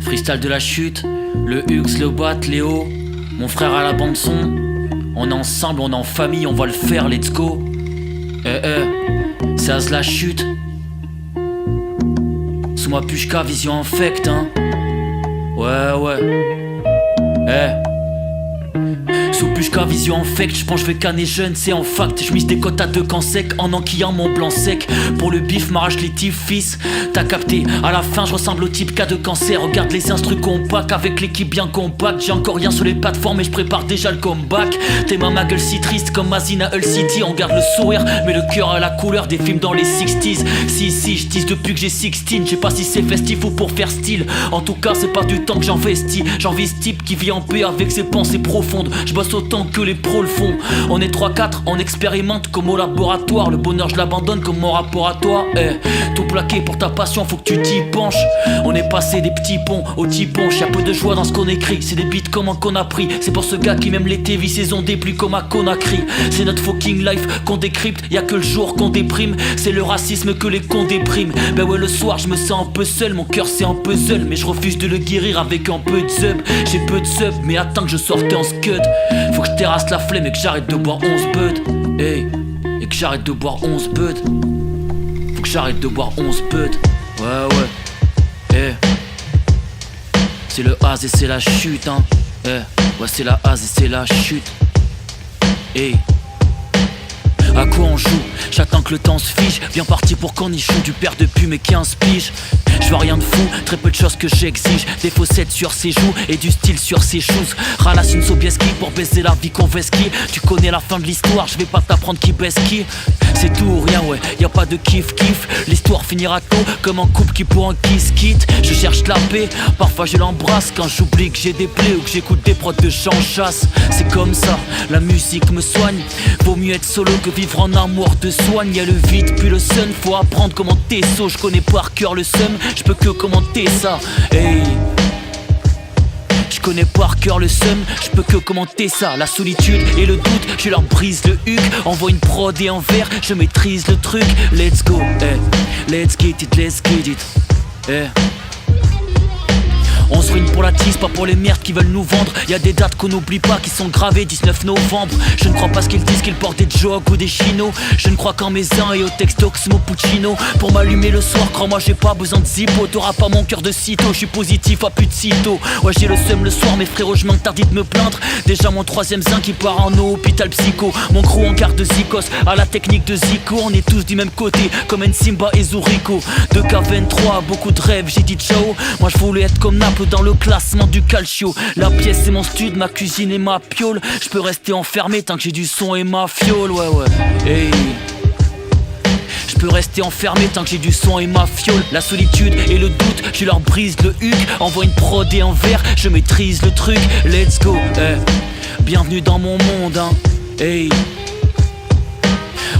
Freestyle de la chute, le Hux, le Bat, Léo, mon frère à la bande son. On est ensemble, on est en famille, on va le faire, let's go. C'est Az la chute. Sous ma pushka, vision infect, hein. Ouais. Sous Pushka, vision infect, j'pense j'vais canner jeune, c'est en fact. J'mise des côtes à deux camps secs, en enquillant mon blanc sec. Pour le bif, m'arrache les tifs, fils. T'as capté, à la fin j'ressemble au type cas de cancer. Regarde les instrus compacts, avec l'équipe bien compacte. J'ai encore rien sur les plateformes et j'prépare déjà le comeback. T'es ma gueule si triste comme Mazina Hull City. On garde le sourire, mais le cœur à la couleur des films dans les 60s. Si, j'tise depuis que j'ai 16. J'sais pas si c'est festif ou pour faire style. En tout cas, c'est pas du temps que j'investis. J'envie ce type qui vit en paix avec ses pensées profondes. J'bosse autant que les pros le font. On est 3-4, on expérimente comme au laboratoire. Le bonheur je l'abandonne comme mon rapport à toi. Tout plaqué pour ta passion, faut que tu t'y penches. On est passé des petits ponts aux petits ponches. Y'a peu de joie dans ce qu'on écrit. C'est des beats comment qu'on a pris. C'est pour ce gars qui m'aime l'été, vit saison des pluies comme à Conakry. C'est notre fucking life qu'on décrypte. Y'a que le jour qu'on déprime. C'est le racisme que les cons dépriment. Ben ouais, le soir je me sens un peu seul. Mon cœur c'est un puzzle, mais je refuse de le guérir avec un peu de sub. J'ai peu de sub, mais attends que je sorte un scud. Faut que je terrasse la flemme et que j'arrête de boire 11 buds. Et que j'arrête de boire 11 buds. Faut que j'arrête de boire 11 buds. Ouais. C'est le Az et c'est la chute, hein. Ouais, c'est la Az et c'est la chute. À quoi on joue? J'attends que le temps se fige. Bien parti pour qu'on y joue. Du père depuis mes 15 piges. Je veux rien de fou, très peu de choses que j'exige. Des faussettes sur ses joues et du style sur ses choses. Ralasse une Sobieski pour baiser la vie qu'on vesquille. Tu connais la fin de l'histoire, je vais pas t'apprendre qui baisse qui. C'est tout ou rien, ouais, y a pas de kiff. L'histoire finira tôt comme un couple qui pour un kiss quitte. Je cherche la paix, parfois je l'embrasse. Quand j'oublie que j'ai des plaies ou que j'écoute des prods de Jean Chasse. C'est comme ça, la musique me soigne. Vaut mieux être solo que vivre en amour te soigne. Y'a le vide puis le sun, faut apprendre comment t'es saut. Je connais par cœur le seum, je peux que commenter ça. Je connais par cœur le seum, je peux que commenter ça. La solitude et le doute, je leur brise le huc. Envoie une prod et un verre, je maîtrise le truc. Let's go, let's get it. On se ruine pour la tisse, pas pour les merdes qui veulent nous vendre. Y'a des dates qu'on n'oublie pas qui sont gravées 19 novembre. Je ne crois pas ce qu'ils disent, qu'ils portent des jogs ou des chinos. Je ne crois qu'en mes uns et au texte Oxmo Puccino. Pour m'allumer le soir, crois-moi j'ai pas besoin de zippo. T'auras pas mon cœur de sitôt, je suis positif à plus de sitôt. Ouais j'ai le seum le soir, mes frérots je manque tardis de me plaindre. Déjà mon troisième zin qui part en hôpital psycho. Mon crew en garde de Zikos, à la technique de Zico. On est tous du même côté, comme Nsimba et Zuriko. 2K23, beaucoup de rêves, j'ai dit ciao. Moi je voulais être comme Naples dans le classement du calcio. La pièce c'est mon stud, ma cuisine et ma piole. Je peux rester enfermé tant que j'ai du son et ma fiole. Je peux rester enfermé tant que j'ai du son et ma fiole. La solitude et le doute, je leur brise le huc. Envoie une prod et un verre, je maîtrise le truc. Let's go, bienvenue dans mon monde, hein.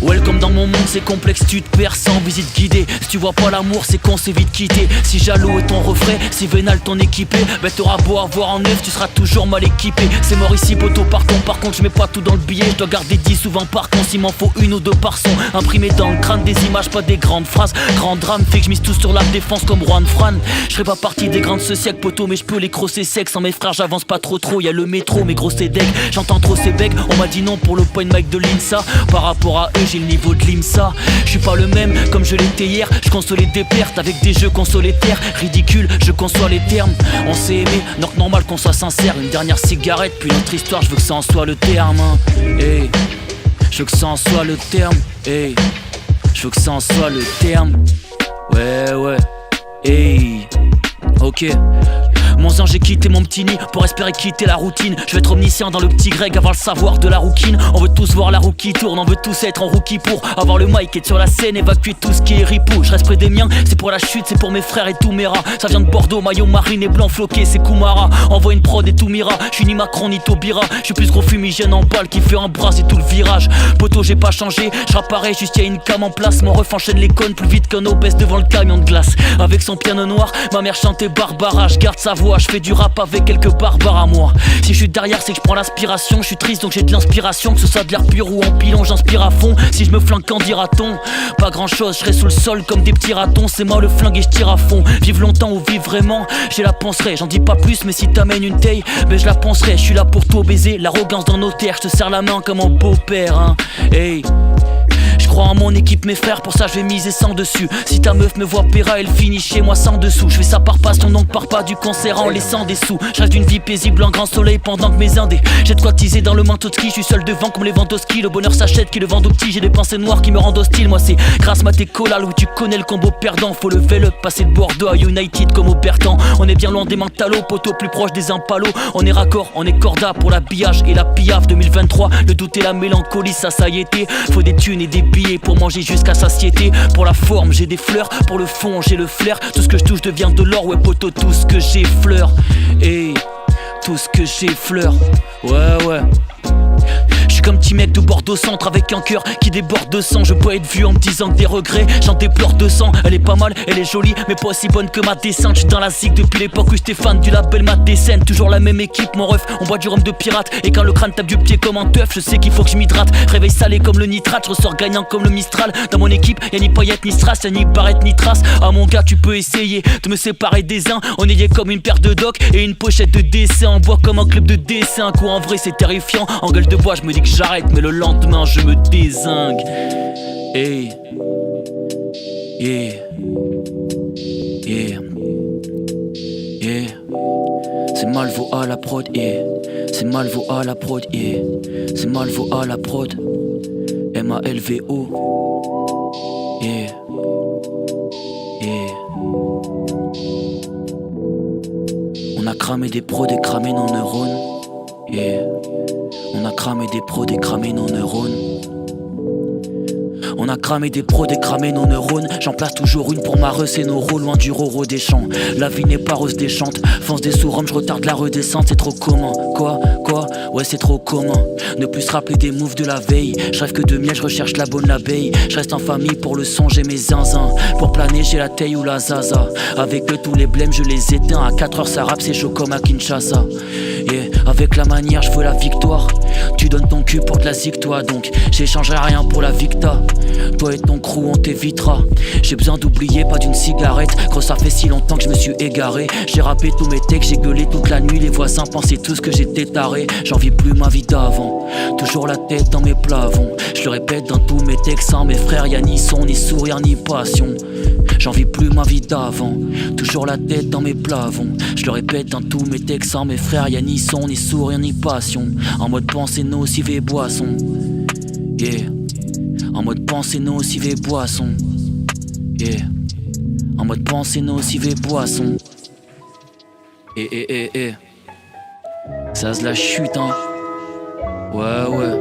Welcome dans mon monde, c'est complexe, tu te perds sans visite guidée. Si tu vois pas l'amour, c'est qu'on s'est vite quitté. Si jaloux est ton refrain, si vénal ton équipé, ben t'auras beau avoir en neuf, tu seras toujours mal équipé. C'est mort ici, poteau, partons. Par contre, je mets pas tout dans le billet, je dois garder 10 souvent par contre. S'il m'en faut une ou deux par son, imprimé dans le crâne des images, pas des grandes phrases. Grand drame, fait que je mise tout sur la défense comme Juan Fran. Je serai pas partie des grandes ce siècle, poteau, mais je peux les crosser sec. Sans mes frères, j'avance pas trop. Y'a le métro, mes gros c'est deg. J'entends trop ces becs, on m'a dit non pour le point mic de l'INSA. Par rapport à eux, j'ai le niveau de l'IMSA. Je suis pas le même comme je l'étais hier. Je consolais des pertes avec des jeux consolétaires. Ridicule, je conçois les termes. On s'est aimé, donc normal qu'on soit sincère. Une dernière cigarette, puis notre histoire, je veux que ça en soit le terme, hein. Je veux que ça en soit le terme. Je veux que ça en soit le terme. Ouais. Ok. Mon zin, j'ai quitté mon petit nid pour espérer quitter la routine. Je vais être omniscient dans le petit Greg, avoir le savoir de la rouquine. On veut tous voir la roue qui tourne, on veut tous être en rookie pour avoir le mic, être sur la scène, évacuer tout ce qui est ripou. Je reste près des miens, c'est pour la chute, c'est pour mes frères et tous mes rats. Ça vient de Bordeaux, maillot marine et blanc floqué, c'est Kumara. Envoie une prod et tout mira, je suis ni Macron ni Taubira. Je suis plus gros fumigène en balle qui fait un bras et tout le virage. Poteau, j'ai pas changé, je pareil, juste y'a une cam en place. Mon ref enchaîne les connes plus vite qu'un obèse devant le camion de glace. Avec son piano noir, ma mère chantait Barbara, je garde sa voix. voix. Je fais du rap avec quelques barbares à moi. Si je suis derrière c'est que je prends l'aspiration. Je suis triste donc j'ai de l'inspiration. Que ce soit de l'air pur ou en pilon j'inspire à fond. Si je me flingue qu'en dira-t-on? Pas grand chose, je serai sous le sol comme des petits ratons. C'est moi le flingue et je tire à fond. Vive longtemps ou vive vraiment, j'ai la penserai. J'en dis pas plus mais si t'amènes une taille, ben je la penserai. Je suis là pour tout baiser, l'arrogance dans nos terres. Je te serre la main comme un beau-père hein. Hey, je crois en mon équipe mes frères, pour ça je vais miser sans dessus. Si ta meuf me voit péra, elle finit chez moi sans dessous. Je fais ça par passion donc pars pas du concert en laissant des sous. Je reste d'une vie paisible en grand soleil pendant que mes indés j'ai de quoi teaser dans le manteau de ski. Je suis seul devant comme les Ventoski. Le bonheur s'achète qui le vend aux petits. J'ai des pensées noires qui me rendent hostile. Moi c'est grâce à tes collales où tu connais le combo perdant. Faut lever le passer de Bordeaux à United comme au Bertan. On est bien loin des Mantalos, poteau plus proche des Impalos. On est raccord, on est corda pour l'habillage et la piaf 2023. Le doute et la mélancolie ça y était. Faut des thunes et des billets pour manger jusqu'à satiété. Pour la forme j'ai des fleurs, pour le fond j'ai le flair. Tout ce que je touche devient de l'or, ouais poteau, tout ce que j'effleure. Et tout ce que j'effleure, ouais. Je suis comme petit mec de Bordeaux centre avec un cœur qui déborde de sang. Je peux être vu en me disant que des regrets, j'en déplore 200. Elle est pas mal, elle est jolie, mais pas aussi bonne que ma descente. J'suis dans la zig depuis l'époque où j'étais fan du label Mat Descent. Toujours la même équipe, mon ref, on boit du rhum de pirate. Et quand le crâne tape du pied comme un teuf, je sais qu'il faut que je m'hydrate. Réveil salé comme le nitrate, je ressors gagnant comme le Mistral. Dans mon équipe, y'a ni paillettes ni strass, y'a ni barrette ni trace. Ah mon gars, tu peux essayer de me séparer des uns. On est liés comme une paire de docks et une pochette de dessin. On boit comme un club de dessin, quoi en vrai c'est terrifiant. En gueule de bois, je me dis que j'arrête, mais le lendemain je me dézingue. Hey, yeah, yeah, yeah. C'est Malvo à la prod, yeah. C'est Malvo à la prod, yeah. C'est Malvo à la prod. M-A-L-V-O. Yeah, yeah. On a cramé des prods et cramé nos neurones. Yeah. On a cramé des prods et cramé nos neurones. On a cramé des prods et cramé nos neurones. J'en place toujours une pour ma re, c'est nos rôles loin du roro des champs. La vie n'est pas rose des chantes. Fonce des sous-roms, je retarde la redescente, c'est trop commun. Quoi? Ouais c'est trop commun. Ne plus se rappeler des moves de la veille. Je rêve que de miel, je recherche la bonne abeille. Je reste en famille pour le son, j'ai mes zinzins. Pour planer, j'ai la taille ou la zaza. Avec eux tous les blèmes, je les éteins. À 4h ça rappe, c'est chaud comme à Kinshasa. Yeah. Avec la manière, je veux la victoire. Tu donnes ton cul pour de la zig, toi donc j'échangerai rien pour la victa. Toi et ton crew on t'évitera. J'ai besoin d'oublier, pas d'une cigarette. Gros ça fait si longtemps que je me suis égaré. J'ai rappé tous mes textes, j'ai gueulé toute la nuit. Les voisins pensaient tous que j'étais taré. J'en vis plus ma vie d'avant. Toujours la tête dans mes plavons. Je le répète dans tous mes textes. Sans mes frères y'a ni son, ni sourire, ni passion. J'en vis plus ma vie d'avant. Toujours la tête dans mes plavons. Je le répète dans tous mes textes. Sans mes frères y'a ni son, ni sourire, ni passion. En mode pensée nocive et boisson. Yeah. En mode pensée nocive et boisson. Yeah. En mode pensée nocive et boisson. Ça se la chute hein. Ouais.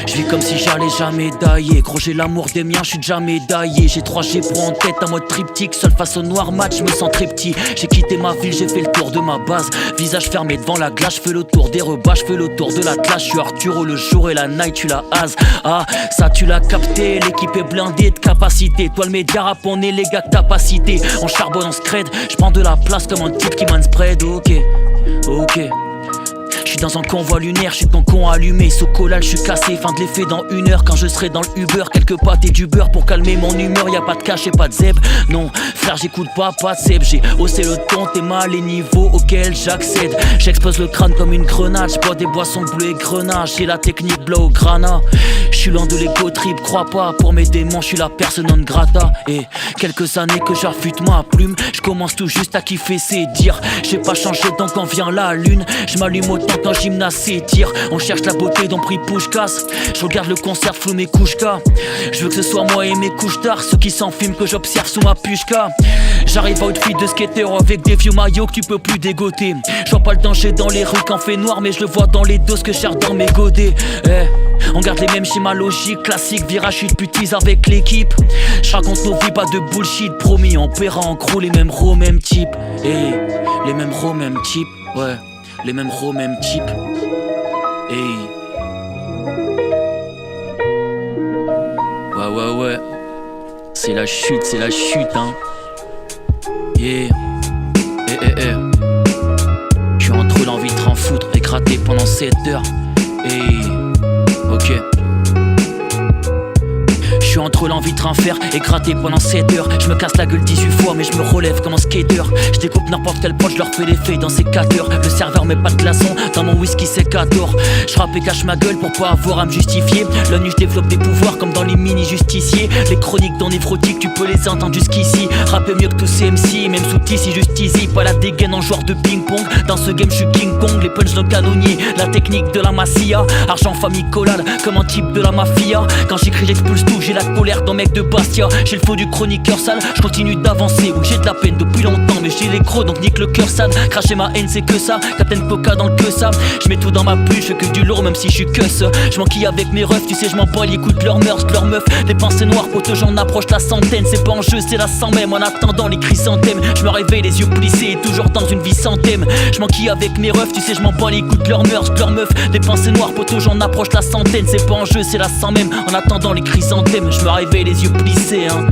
Je vis comme si j'allais jamais dailler. Gros j'ai l'amour des miens, je suis déjà médaillé. J'ai 3G pro en tête en mode triptyque. Seul face au noir match, je me sens très petit. J'ai quitté ma ville, j'ai fait le tour de ma base. Visage fermé devant la glace, je fais le tour des rebats, je fais le tour de la classe. Je suis Arturo le jour et la night, tu la has. Ah, ça tu l'as capté, l'équipe est blindée de capacité. Toi le média rap, on est les gars que t'as pas cité. On charbonne, on scred, je prends de la place comme un type qui man spread. Ok. Je suis dans un convoi lunaire, je suis ton con allumé. Sous collal, je suis cassé, fin de l'effet dans 1 heure. Quand je serai dans le Uber, quelques pâtes et du beurre pour calmer mon humeur. Y'a pas de cash et pas de zeb. Non, frère, j'écoute pas de zeb. J'ai haussé le ton, t'es mal les niveaux auxquels j'accède. J'expose le crâne comme une grenade. J'bois des boissons bleues et grenades. J'ai la technique blow grana. J'suis loin de l'ego trip, crois pas. Pour mes démons, j'suis la personne non grata. Et quelques années que j'affûte ma plume. J'commence tout juste à kiffer, c'est dire. J'ai pas changé donc quand vient la lune. J'm'allume autant quand gymnase s'étire. On cherche la beauté dans prix Pouchkas. Je regarde le concert flou mes couches-cas. Je veux que ce soit moi et mes couches d'art. Ceux qui s'enfument que j'observe sous ma pushka. J'arrive à outfit de skater avec des vieux maillots que tu peux plus dégoter. J'vois pas le danger dans les rues quand fait noir, mais je le vois dans les doses que cherche dans mes godets. On garde les mêmes schémas logiques, classiques, virage, chute, putise avec l'équipe. J'raconte nos vies, pas de bullshit, promis, on paiera en gros les mêmes ros, mêmes types. Les mêmes ros, mêmes types, ouais. Les mêmes ros, mêmes types. ouais. C'est la chute, hein. Yeah. Je suis entre l'envie de t'en foutre et gratter pendant 7 heures. Hey. Ok. Je suis entre l'envie de rien faire et gratter pendant 7 heures. Je me casse la gueule 18 fois mais je me relève comme un skater. Je découpe n'importe quel pote, je leur fais des feuilles dans ces 4 heures. Le serveur met pas de glaçons dans mon whisky c'est 14. Je rappe et cache ma gueule pour pas avoir à me justifier. La nuit je développe des pouvoirs comme dans les mini-justiciers. Les chroniques dans Néphrotique tu peux les entendre jusqu'ici. Rapper mieux que tous ces MC, même sous ici juste easy. Pas la dégaine en joueur de ping-pong. Dans ce game je suis King Kong, les punchs d'un canonnier. La technique de la massia, argent famille collade comme un type de la mafia. Quand j'écris j'expulse tout, j'ai la colère d'un mec de Bastia. J'ai le faux du chroniqueur sale, je continue d'avancer. Oui j'ai de la peine depuis longtemps mais j'ai les crocs donc nique le cœur sale. Cracher ma haine c'est que ça, Captain Coca dans le que ça. Je mets tout dans ma pluie, je fais que du lourd même si je suis cuss. Je m'enquille avec mes refs, tu sais je m'en bats les coups de leurs mœurs, de leurs meufs. Des pensées noires, poteau j'en approche la centaine. C'est pas en jeu, c'est la 100 même. En attendant les chrysanthèmes, je me réveille les yeux plissés et toujours dans une vie sans thème. Je m'enquille avec mes refs, tu sais je m'en bats les coups de leurs mœurs, de leurs meufs. Des pensées noires, poteau j'en approche la centaine. C'est pas en jeu, c'est la 100 même. En attendant les chrysanthèmes, je me réveille les yeux plissés hein.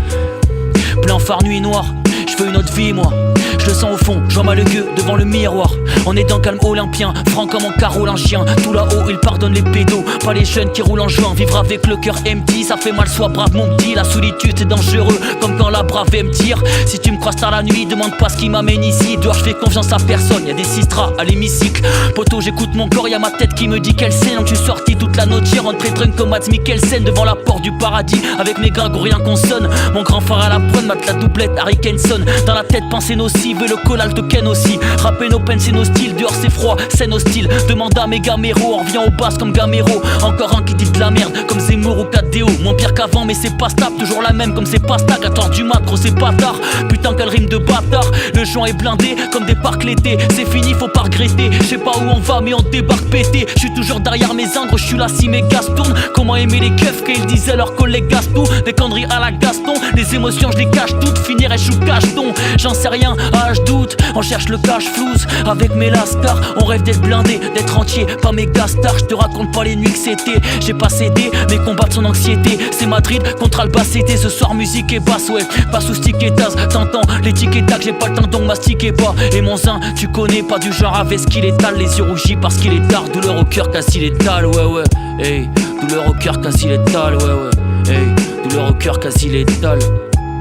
Plein phare nuit noire, je veux une autre vie moi. Je le sens au fond, j'en mal le gueux devant le miroir. On est dans calme olympien, franc comme un carolingien. Tout là-haut, il pardonne les pédos, pas les jeunes qui roulent en juin. Vivre avec le cœur empty, ça fait mal, sois brave mon petit. La solitude c'est dangereux, comme quand la brave me tire. Si tu me croises tard la nuit, demande pas ce qui m'amène ici. Dehors je fais confiance à personne, y'a des sistras à l'hémicycle. Poto j'écoute mon corps, y'a ma tête qui me dit qu'elle sait. Donc je suis sorti toute la note, j'ai rentré drunk comme Mads Mikkelsen devant la porte du paradis. Avec mes gars, rien qu'on sonne. Mon grand frère à la prône, mate la doublette, Harry Kenson. Dans la tête pensée nocive et le collal te ken aussi. Rapper nos peines c'est nos styles, dehors c'est froid, scène hostile. Demande à mes gaméros, on revient au basse comme Gamero. Encore un qui dit de la merde comme Zemmour ou KDO. Moins pire qu'avant mais c'est pas stable, toujours la même comme c'est pas stag. 14 du mat, gros c'est pas tard. Putain quelle rime de bâtard. Le joint est blindé comme des parcs l'été. C'est fini faut pas regretter. Je sais pas où on va mais on débarque pété. Je suis toujours derrière mes ingres, je suis là si mes gaz tournent. Comment aimer les keufs qu'ils disaient leurs collègues Gaston. Des conneries à la Gaston, les émotions je les cache toutes. Finirai je cacheton, j'en sais rien, ah je doute. On cherche le cash flouze avec mes lascars. On rêve d'être blindé, d'être entier, pas mes stars. Je te raconte pas les nuits que c'était. J'ai pas cédé, mais combattre son anxiété. C'est Madrid contre Albacete. Ce soir musique et basse, ouais, pas sous stick et tasse. T'entends les tic et tac, j'ai pas le temps donc mastiquez pas. Et mon zin, tu connais pas du genre avec ce qu'il étale. Les yeux rougis parce qu'il est tard. Douleur au cœur quasi létale, ouais. Hey, douleur au cœur quasi létale, ouais. Hey, douleur au cœur quasi létale.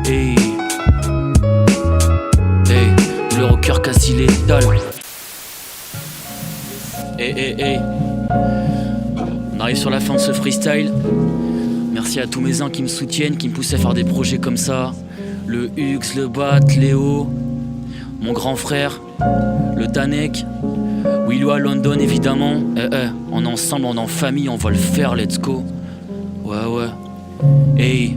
Hey. Douleur au cœur quasi létal. Hey. On arrive sur la fin de ce freestyle. Merci à tous mes uns qui me soutiennent, qui me poussent à faire des projets comme ça. Le Hux, le Bat, Léo, mon grand frère, le Tanek, Willou à London évidemment. On est ensemble, on est en famille, on va le faire, let's go. Ouais. Hey.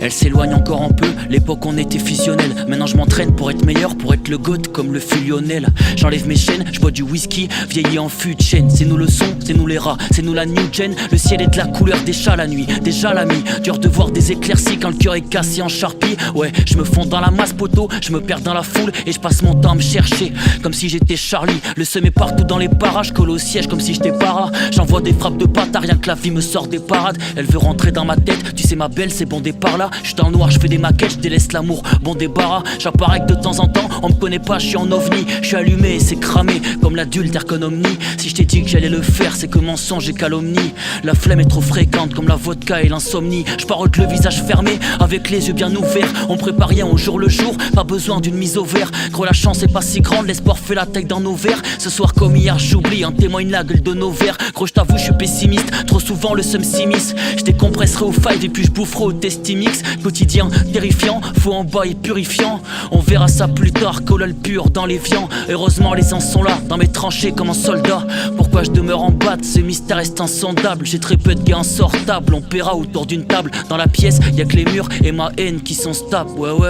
Elle s'éloigne encore un peu, l'époque on était fusionnel. Maintenant je m'entraîne pour être meilleur, pour être le goat comme le fut Lionel. J'enlève mes chaînes, je bois du whisky, vieilli en fût de chêne. C'est nous le son, c'est nous les rats, c'est nous la new gen. Le ciel est de la couleur des chats la nuit, déjà l'ami. Dur de voir des éclaircies quand le cœur est cassé en charpie. Ouais, je me fonds dans la masse poteau, je me perds dans la foule et je passe mon temps à me chercher. Comme si j'étais Charlie, le seum est partout dans les parages. Colle au siège comme si j'étais para. J'envoie des frappes de bâtard, rien que la vie me sort des parades. Elle veut rentrer dans ma tête, tu sais ma belle c'est bon départ là. J'suis dans le noir, j'fais des maquettes, j'délaisse l'amour, bon débarras. J'apparais que de temps en temps, on me connaît pas, j'suis en ovni. J'suis allumé, c'est cramé, comme l'adultère qu'un omni. Si j't'ai dit que j'allais le faire, c'est que mensonge et calomnie. La flemme est trop fréquente, comme la vodka et l'insomnie. J'parote le visage fermé, avec les yeux bien ouverts. On prépare rien au jour le jour, pas besoin d'une mise au vert. Gros la chance est pas si grande, l'espoir fait la taille dans nos verres. Ce soir comme hier j'oublie, en témoigne la gueule de nos verres. Gros j't'avoue j'suis pessimiste, trop souvent le seum s'immisce. J'décompresserai au five et puis j'boufferai au testimix. Quotidien terrifiant, faux en bas et purifiant. On verra ça plus tard, collal pur dans les viands. Heureusement les uns sont là, dans mes tranchées comme un soldat. Pourquoi je demeure en bas, ce mystère reste insondable. J'ai très peu de gars insortables, on paiera autour d'une table. Dans la pièce, y'a que les murs et ma haine qui sont stables, ouais.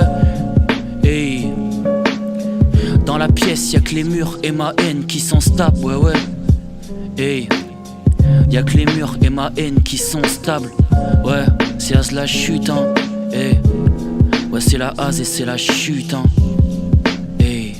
Hey. Dans la pièce, y'a que les murs et ma haine qui sont stables, ouais. Hey. Y'a que les murs et ma haine qui sont stables. Ouais, c'est à la chute, hein. Hey. Ouais, c'est la hase et c'est la chute, hein. Hey.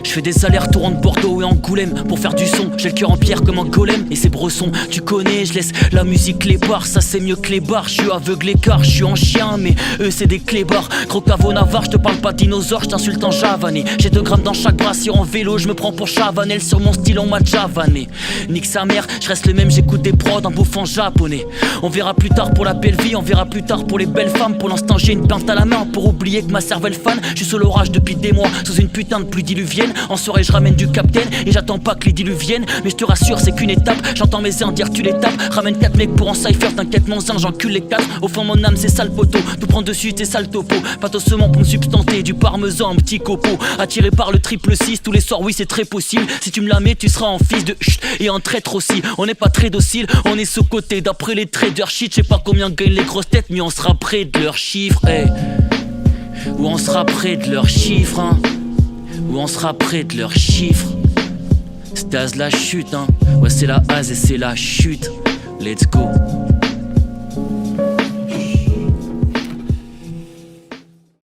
Je fais des allers-retours entre Bordeaux et Angoulême pour faire du son, j'ai le cœur en pierre comme un golem. Et c'est Bresson, tu connais, je laisse la musique les bars, ça c'est mieux que les bars. Je suis aveuglé car je suis en chien, mais eux c'est des clébards. Gros caveau navarre, je te parle pas de dinosaure, je t'insulte en javané. J'ai 2 grammes dans chaque bras, si en vélo, je me prends pour Chavanel. Sur mon style on m'a javané. Nique sa mère, je reste le même, j'écoute des prods en bouffant japonais. On verra plus tard pour la belle vie, on verra plus tard pour les belles femmes. Pour l'instant j'ai une pinte à la main pour oublier que ma cervelle fan. Je suis sous l'orage depuis des mois, sous une putain de pluie diluvienne. En soirée je ramène du capitaine et j'attends pas que les diluviennes. Mais je te rassure c'est qu'une étape, j'entends mes airs dire tu les tapes. Ramène 4 mecs pour en cypher, t'inquiète mon zin, j'encule les 4. Au fond mon âme c'est sale poteau, tout prend dessus t'es sale topo. Pâte au semant pour me substanter, du parmesan, un petit copeau. Attiré par le triple 6 tous les soirs, oui c'est très possible. Si tu me la mets tu seras en fils de chut et en traître aussi. On n'est pas très docile, on est sous-côté d'après les traders shit. Je sais pas combien gagnent les grosses têtes mais on sera près de leurs chiffres, hey. Ou on sera près de leurs chiffres, hein. Ou on sera près de leurs chiffres. C'est Az la chute, hein. Ouais c'est la Az et c'est la chute. Let's go.